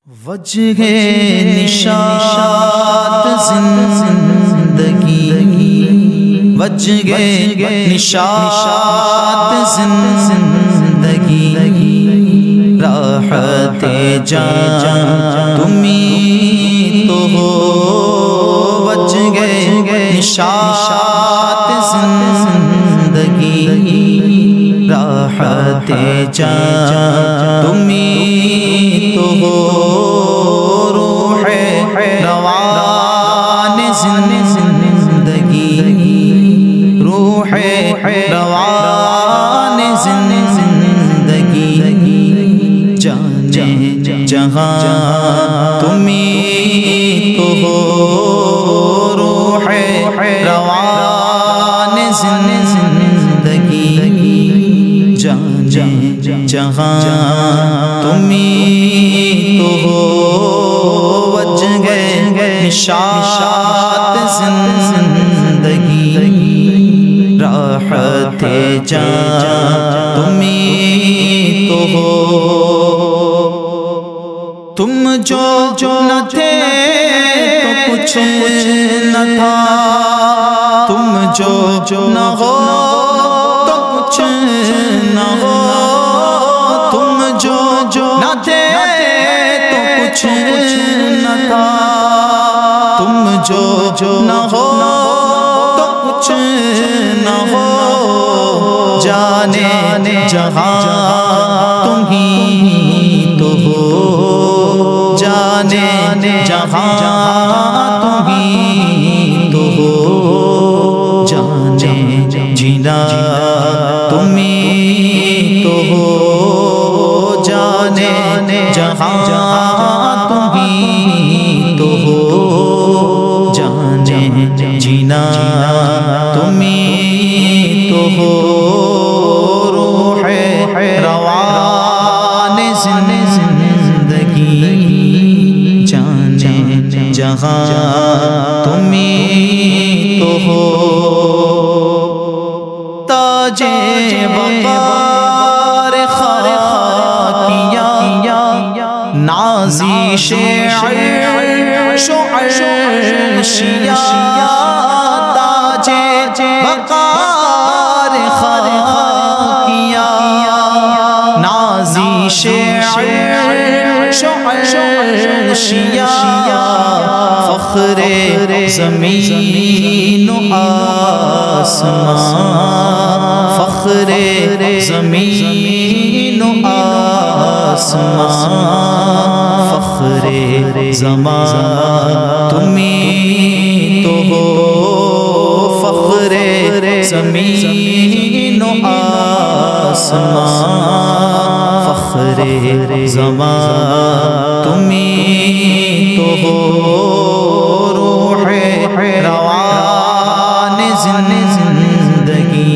وجہ نشاط زندگی، وجہ نشاط زندگی، راحت جان تمہیں تو ہو، وجہ نشاط زندگی، راحت جان تمہیں تو ہو، روح روان زندگی، جانے جہاں تمہیں تو ہو، روح روان زندگی، جانے جہاں تمہیں تو ہو، وجہ نشاط زندگی، راحت جان تمہیں تو ہو، تم جو نہ تھے تو کچھ نہ تھا، تم جو نہ ہو تو کچھ نہ ہو، تم جو نہ تھے تو کچھ نہ تھا، تم جو نہ ہو تو کچھ نہ ہو، جانے جہاں تمہیں تو ہو، جانے جہاں تمہیں تو ہو، جانے جینا تمہیں تو ہو، جانے جہاں تمہیں تو ہو، جانے جینا تمہیں تو ہو، روح روان زندگی، جانے جہاں تمہیں تو ہو، تاج وقار خاکیہ، نازش عرش و عرشیہ، تاج وقار خاکیہ، نازش عرش و عرشیہ، فخر زمین و آسمان، فخر زمین و آسمان، فخر زمان تمہیں تو ہو، فخر زمین و آسمان، فخر زمان تمہیں تو ہو، روح روان زندگی،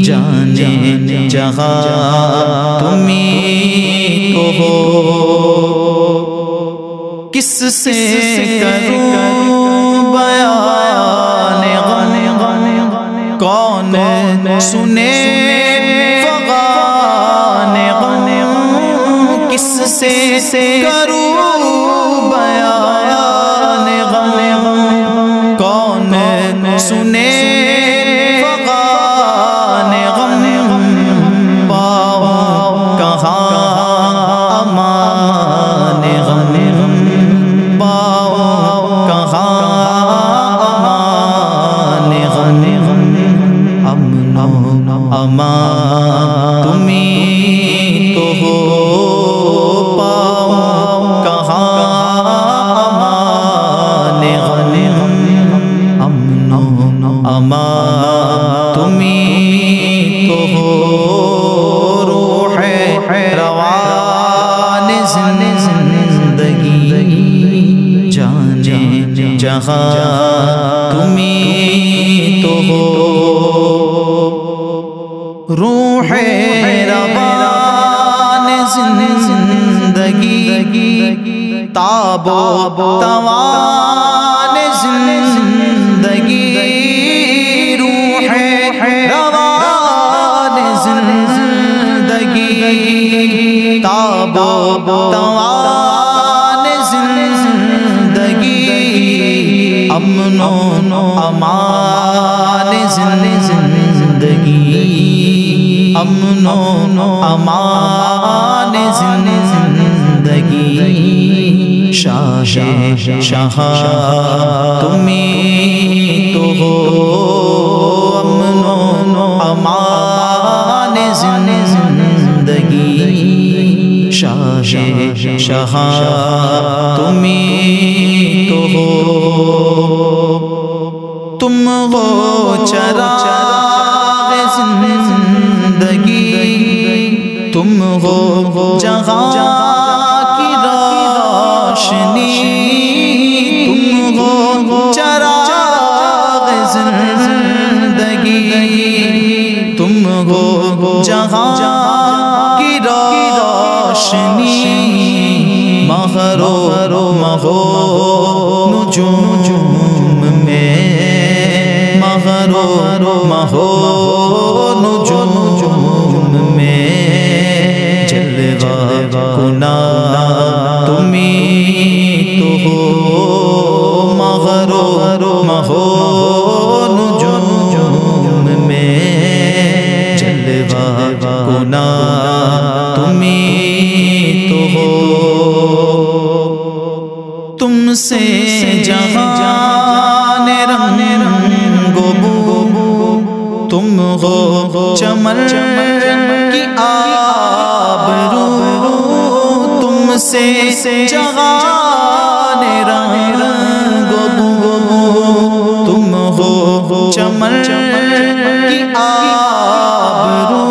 جانے جہاں تمہیں تو ہو، کس سے کروں بیان غم، کون سنے فغان غم، کس سے کروں بیان غم، کون سنے فغان غم، پاؤں کہاں امان غم، پاؤں کہاں امان غم، امن و امان تمہیں تو ہو، پاؤں کہاں امان غم، امن و امان تمہیں تو ہو، روح روان زندگی، جانے جہاں تمہیں تو ہو، روح روان زندگی، تاب و توان زندگی، روح روان زندگی، تاب و توان امن و امان زندگی، امن و امان زندگی، شاہ شہاں تمہیں تو ہو، امن و امان زندگی، شاہ شہاں تمہیں تو ہو، تم ہو چراغ زندگی، تم ہو جہاں کی روشنی، تم ہو چراغ زندگی، تم ہو جہاں کی روشنی، مہر و مہو نجوم میں، مہر و مہو نجوم میں، جلوہ کناں تمہیں تو ہو، مہر و مہو نجوم میں، جلوہ کناں تمہیں تو ہو، تم سے جہان رنگ و بو، تم ہو چمن کی آبرو، تم سے جہان رنگ و بو، تم ہو چمن کی آبرو،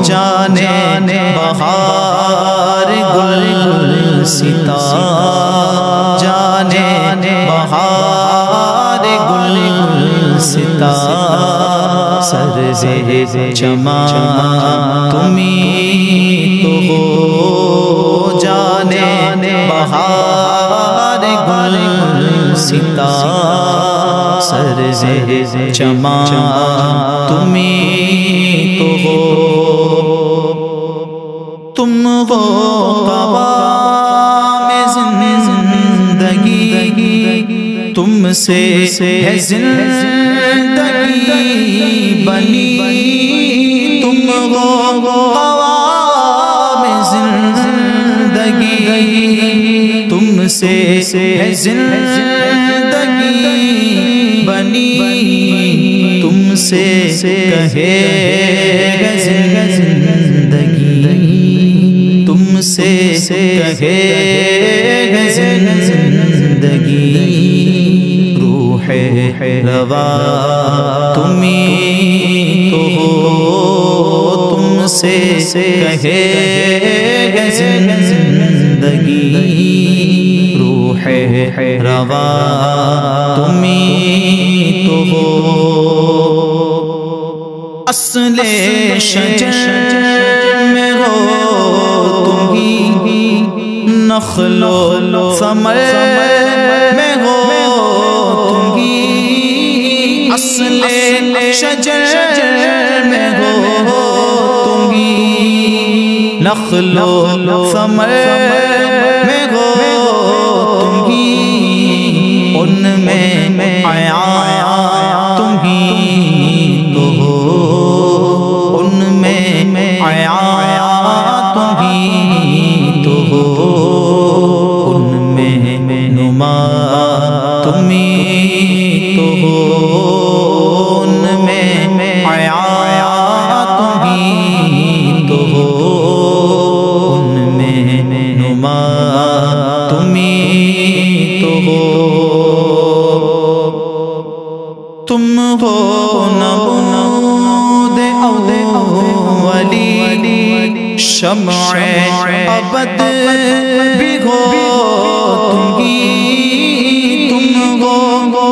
جانے بہار گلستاں، جانے بہار گلستاں، سرز چمن تمہیں تو ہو، جانے بہار گلستاں، سرز چمن تمہیں تو ہو، تم ہو قوام زندگی، تم سے ہے زندگی بنی، تم ہو قوام زندگی، تم سے ہے زندگی بنی، تم سے کہے گا زندگی، تم سے کہے گا زندگی، روح روا تمہیں تو ہو، تم سے کہے گا زندگی، روح روا تمہیں تو ہو، اصل شجر میں ہو تمہیں، نخل و ثمر میں ہو تمہیں، اصل شجر میں ہو تمہیں، نخل و ثمر میں ہو تمہیں، ان میں عیاں تمہیں تو ہو، ان میں عیاں تمہیں تو ہو، ان میں نما تمہیں تو ہو، ان میں عیاں تمہیں تو ہو، ان میں نما تمہیں تو ہو، تم ہو نمود اولی، شمع ابد بھی ہو تمہیں، تم ہو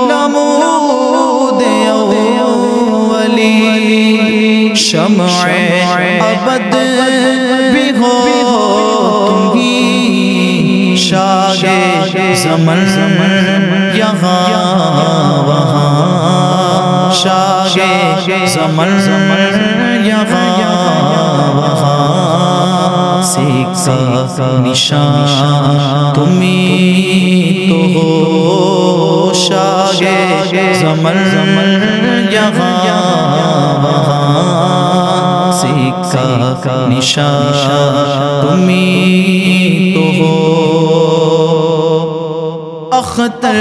نمود اولی، شمع ابد بھی ہو تمہیں، شاہ زمن یہاں وہاں، شاہ زمن یہاں وہاں، سیکھا نشان تمہیں تو ہو، شاہ زمن یہاں وہاں سکہ نشان تمہیں تو ہو اختر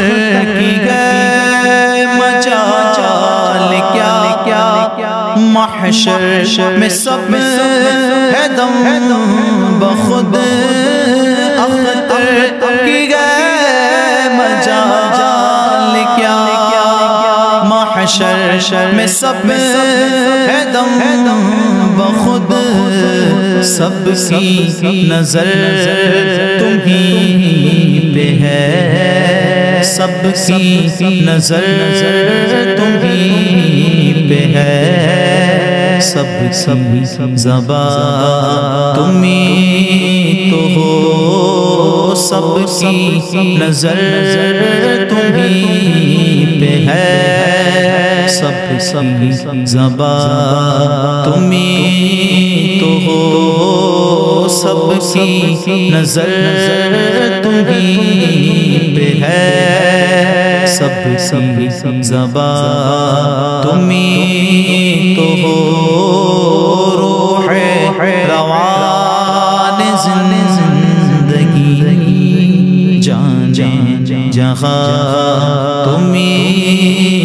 کی گئے مجال کیا محشر میں سب ہے دم بخود اختر کی گئے مجال کیا محشر میں سب ہے دم بخود سب کی نظر تمہیں پہ ہے سب کی نظر تمہیں پہ ہے سب زبان تمہیں تو ہو سب کی نظر تمہیں پہ ہے سب زبان تمہیں تو ہو سب کی نظر تمہیں پہ ہے سب زبان تمہیں تو ہو روح روان زندگی جان جہاں تمہیں